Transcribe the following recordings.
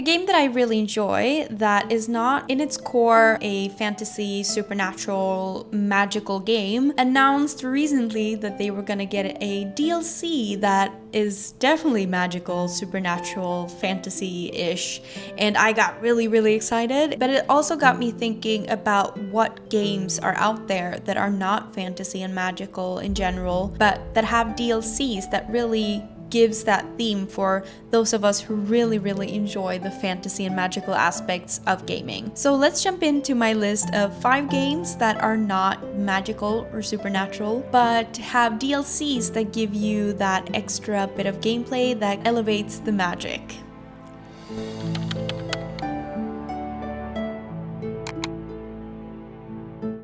game that I really enjoy that is not in its core a fantasy, supernatural, magical game announced recently that they were gonna get a DLC that is definitely magical, supernatural, fantasy-ish, and I got really excited. But it also got me thinking about what games are out there that are not fantasy and magical in general, but that have DLCs that really gives that theme for those of us who really enjoy the fantasy and magical aspects of gaming. So let's jump into my list of 5 games that are not magical or supernatural, but have DLCs that give you that extra bit of gameplay that elevates the magic.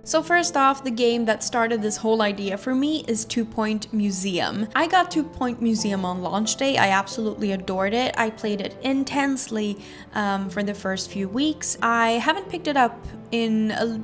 So first off, the game that started this whole idea for me is 2 Point Museum. I got 2 Point Museum on launch day. I absolutely adored it. I played it intensely for the first few weeks. I haven't picked it up in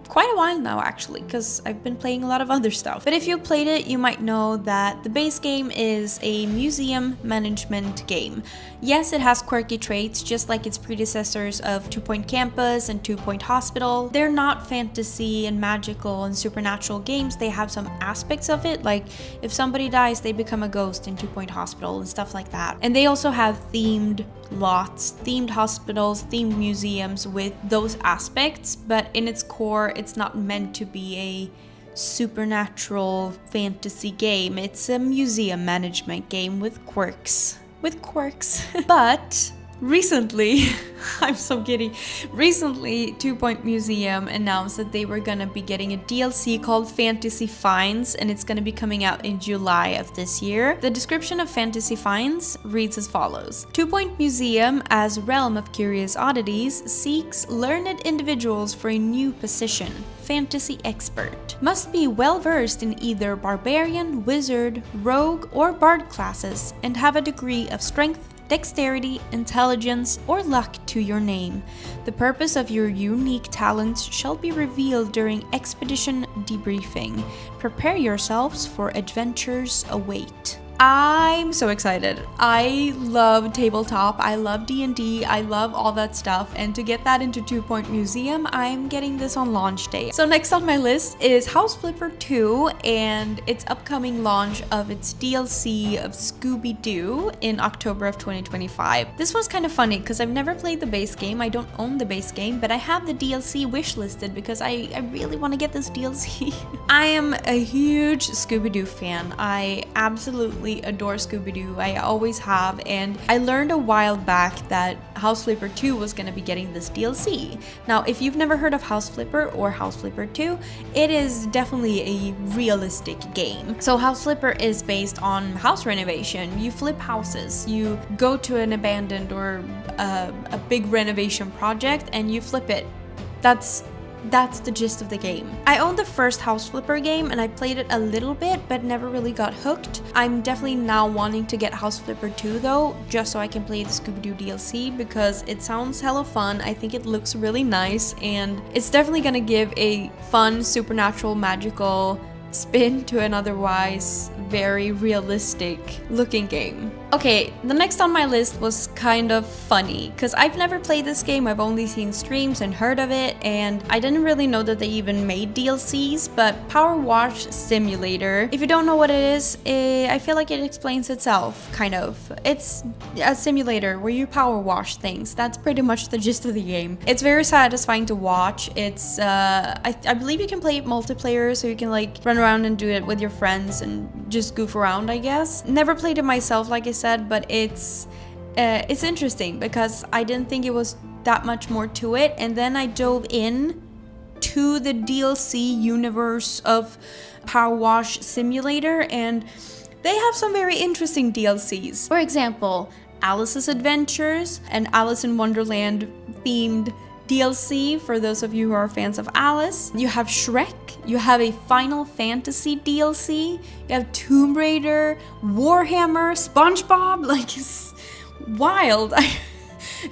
quite a while now, actually, because I've been playing a lot of other stuff. But if you played it, you might know that the base game is a museum management game. Yes, it has quirky traits, just like its predecessors of 2 Point Campus and 2 Point Hospital. They're not fantasy and magical and supernatural games. They have some aspects of it, like if somebody dies, they become a ghost in 2 Point Hospital and stuff like that. And they also have themed lots, themed hospitals, themed museums with those aspects, but in its core, it's not meant to be a supernatural fantasy game. It's a museum management game with quirks. But recently, I'm so giddy. Recently, 2 Point Museum announced that they were gonna be getting a DLC called Fantasy Finds, and it's gonna be coming out in July of this year. The description of Fantasy Finds reads as follows. 2 Point Museum, as realm of curious oddities, seeks learned individuals for a new position. Fantasy expert. Must be well versed in either barbarian, wizard, rogue, or bard classes, and have a degree of strength, dexterity, intelligence, or luck to your name. The purpose of your unique talents shall be revealed during expedition debriefing. Prepare yourselves for adventures await. I'm so excited. I love tabletop, I love D&D, I love all that stuff, and to get that into 2 Point Museum, I'm getting this on launch day. So next on my list is House Flipper 2 and its upcoming launch of its DLC of Scooby-Doo in October of 2025. This one's kind of funny because I've never played the base game, I don't own the base game, but I have the DLC wishlisted because I really want to get this DLC. I am a huge Scooby-Doo fan. I absolutely adore Scooby-Doo. I always have, and I learned a while back that House Flipper 2 was going to be getting this DLC. Now, if you've never heard of House Flipper or House Flipper 2, it is definitely a realistic game. So House Flipper is based on house renovation. You flip houses. You go to an abandoned or a big renovation project and you flip it. That's the gist of the game. I owned the first House Flipper game and I played it a little bit but never really got hooked. I'm definitely now wanting to get House Flipper 2 though, just so I can play the Scooby-Doo DLC because it sounds hella fun. I think it looks really nice and it's definitely gonna give a fun, supernatural, magical spin to an otherwise very realistic looking game. Okay, the next on my list was kind of funny because I've never played this game. I've only seen streams and heard of it, and I didn't really know that they even made DLCs, but Power Wash Simulator, if you don't know what it is, I feel like it explains itself, kind of. It's a simulator where you power wash things. That's pretty much the gist of the game. It's very satisfying to watch. It's, I believe you can play it multiplayer, so you can like run around and do it with your friends and just goof around, I guess. Never played it myself, like I said, but it's interesting because I didn't think it was that much more to it, and then I dove in to the DLC universe of Power Wash Simulator, and they have some very interesting DLCs. For example, Alice's Adventures, an Alice in Wonderland themed DLC for those of you who are fans of Alice. You have Shrek, you have a Final Fantasy DLC, you have Tomb Raider, Warhammer, SpongeBob, like it's wild.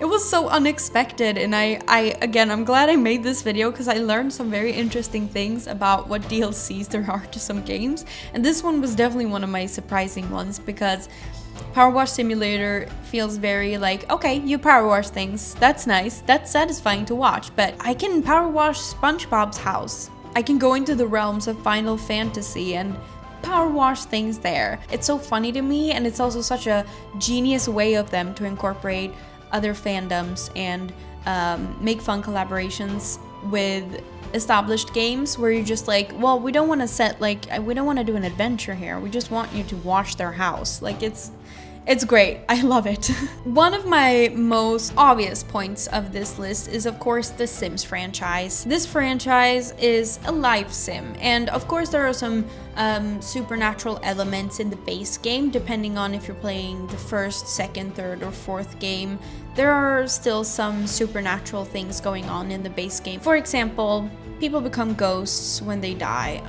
It was so unexpected, and I'm glad I made this video because I learned some very interesting things about what DLCs there are to some games, and this one was definitely one of my surprising ones because Power Wash Simulator feels very like, okay, you power wash things. That's nice. That's satisfying to watch. But I can power wash SpongeBob's house. I can go into the realms of Final Fantasy and power wash things there. It's so funny to me, and it's also such a genius way of them to incorporate other fandoms and make fun collaborations with established games where you're just like, well, we don't want to set like, we don't want to do an adventure here. We just want you to wash their house. Like, it's great. I love it. One of my most obvious points of this list is, of course, the Sims franchise. This franchise is a life sim, and of course there are some supernatural elements in the base game, depending on if you're playing the first, second, third, or fourth game. There are still some supernatural things going on in the base game. For example, people become ghosts when they die.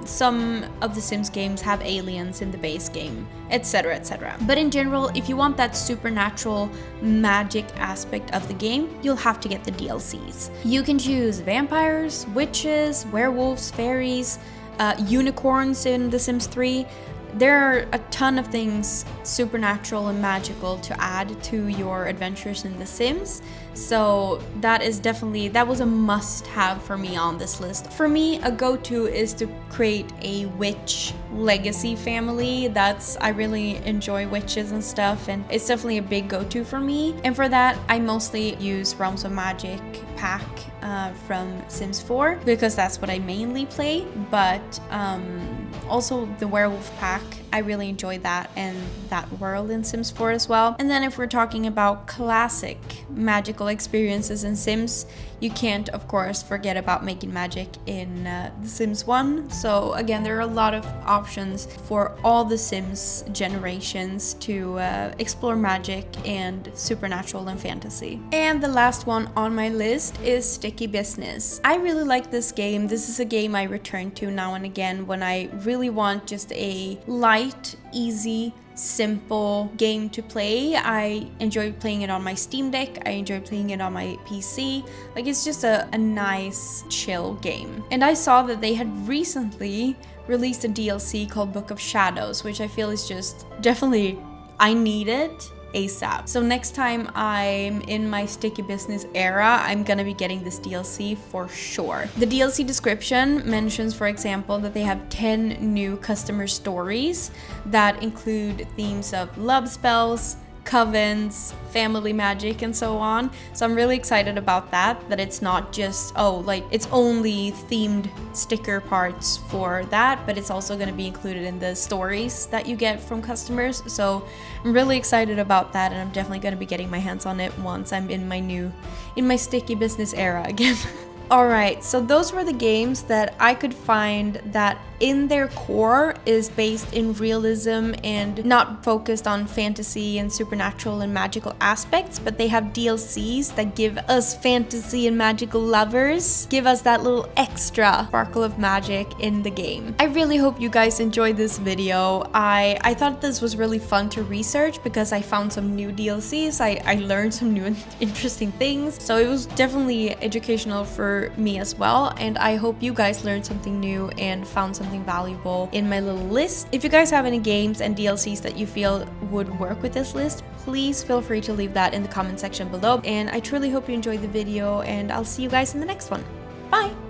Some of the Sims games have aliens in the base game, etc, etc. But in general, if you want that supernatural magic aspect of the game, you'll have to get the DLCs. You can choose vampires, witches, werewolves, fairies, unicorns in The Sims 3. There are a ton of things supernatural and magical to add to your adventures in The Sims. So that was a must-have for me on this list. For me, a go-to is to create a witch legacy family. I really enjoy witches and stuff, and it's definitely a big go-to for me. And for that, I mostly use Realms of Magic pack from Sims 4 because that's what I mainly play, but also the werewolf pack, I really enjoy that and that world in Sims 4 as well. And then if we're talking about classic magical experiences in Sims, you can't of course forget about making magic in The Sims 1. So again, there are a lot of options for all the Sims generations to explore magic and supernatural and fantasy. And the last one on my list is Sticky Business. I really like this game. This is a game I return to now and again when I really want just a light, easy, simple game to play. I enjoy playing it on my Steam Deck. I enjoy playing it on my PC. Like, it's just a nice, chill game. And I saw that they had recently released a DLC called Book of Shadows, which I feel is just definitely, I need it ASAP. So next time I'm in my Sticky Business era, I'm gonna be getting this DLC for sure. The DLC description mentions, for example, that they have 10 new customer stories that include themes of love spells, covens, family magic, and so on. So I'm really excited about that it's not just, it's only themed sticker parts for that, but it's also going to be included in the stories that you get from customers. So I'm really excited about that, and I'm definitely going to be getting my hands on it once I'm in my Sticky Business era again. Alright, so those were the games that I could find that in their core is based in realism and not focused on fantasy and supernatural and magical aspects, but they have DLCs that give us fantasy and magical lovers, give us that little extra sparkle of magic in the game. I really hope you guys enjoyed this video. I thought this was really fun to research because I found some new DLCs, I learned some new interesting things, so it was definitely educational for me as well, and I hope you guys learned something new and found something valuable in my little list. If you guys have any games and DLCs that you feel would work with this list, please feel free to leave that in the comment section below, and I truly hope you enjoyed the video, and I'll see you guys in the next one. Bye!